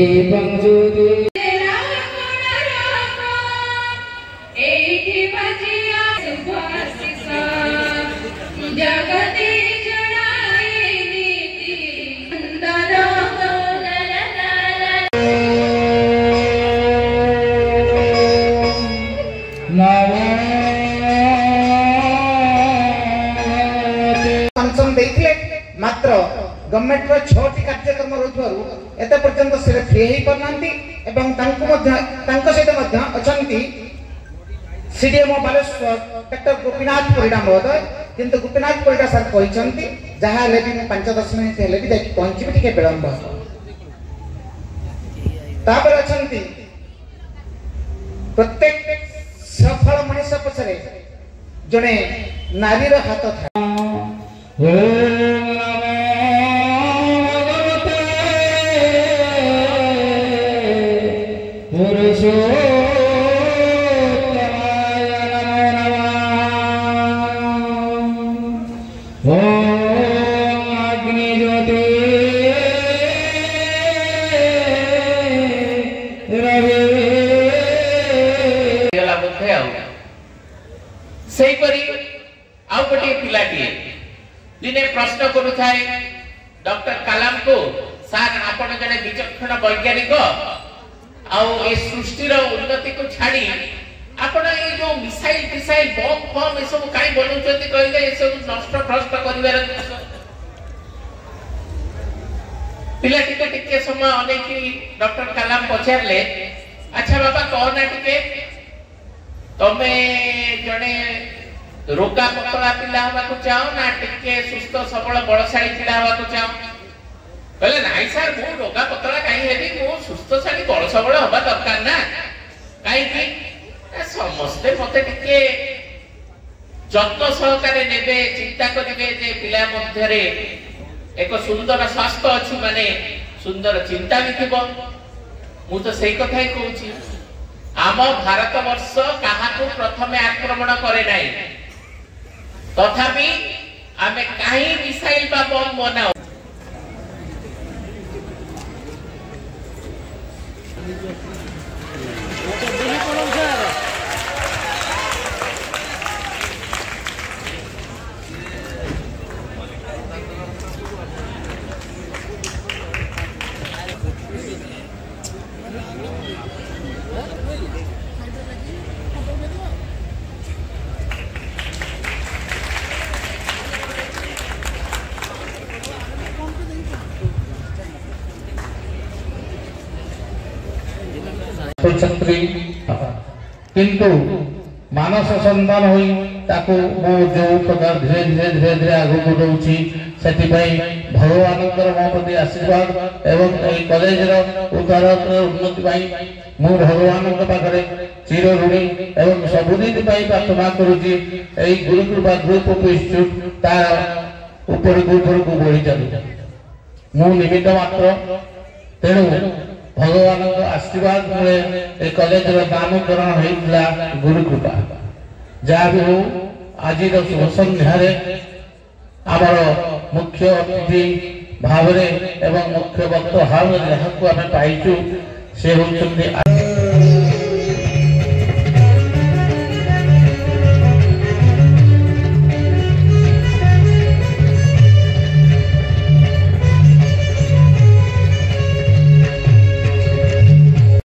दीपं ज्योति मात्र गवर्नमेंट रो छोटी कार्यक्रम रोजवारू एते पर्यंत से फ्री ही करनांती एवं तांको मध्य तांको सहित मध्य अछंती सीडीएमओ बालेश्वर डॉक्टर गोपीनाथ परिडा महोदय किंतु गोपीनाथ परिडा सर कहिसंती जहा ले भी 5-10 मिनिट हेले भी जाई पहुंची भी ठीक विलंब तापर अछंती प्रत्येक सफल मनुष्य पछरे जने नारीर हाथ था दिने प्रश्न करुथाए डॉक्टर कलाम को सार आपण जने विचक्षण वैज्ञानिक आउ ए सृष्टि रो उन्नति को छाड़ी आपण ए जो मिसाइल बम फम ए सब काई बनउछथि कहले ए सब नष्ट भ्रष्ट करिवार पिला टिके समय अनेक डॉक्टर कलाम पचारले अच्छा बाबा कहना टिके तमे जने रोगा पतला पिला हवा को चाहो ना टिके सुस्त सबल बलशाली पिला हवा को चाहो कहले नाइ सर मो रोगा पतला काई हेबी मो सुस्तशाली बल सबल हवा दरकार ना काई की समस्त मते टिके जत्न सहकारे नेबे चिंता करिवे जे पिला मध्य रे एक सुंदर स्वास्थ्य अछि माने सुंदर चिंता भी थिबो मु तो सही कथा ही कहूची आम भारत वर्ष काहाकू प्रथमे आक्रमण करे नाही तथापि आमे काहे मिसाइल बा बम बनाओ छत्री किंतु मानस संतान होई ताको मो जो प्रकार धीरे धीरे धीरे धीरे आगु को दउची सेति पई भगवानकर मो प्रति आशीर्वाद एवं एई कॉलेज रो उद्धार उन्नति पई मु भगवान के पाखरे चिर ऋणी एवं सबुदिन पई प्रार्थना करूची एई गुरुकृपा ग्रुप ऑफ इंस्टीट्यूट तार ऊपर को बढ़ी चली मु निमित्त मात्र तेणु भगवान आशीर्वाद मिले ए कॉलेज रो नामकरण होइला गुरु कृपा जा भी हो आज शुभ संध्या आमर मुख्य अतिथि भाव एवं मुख्य वक्ता भाव जहाँ को आम पाइचु से होउछन्ति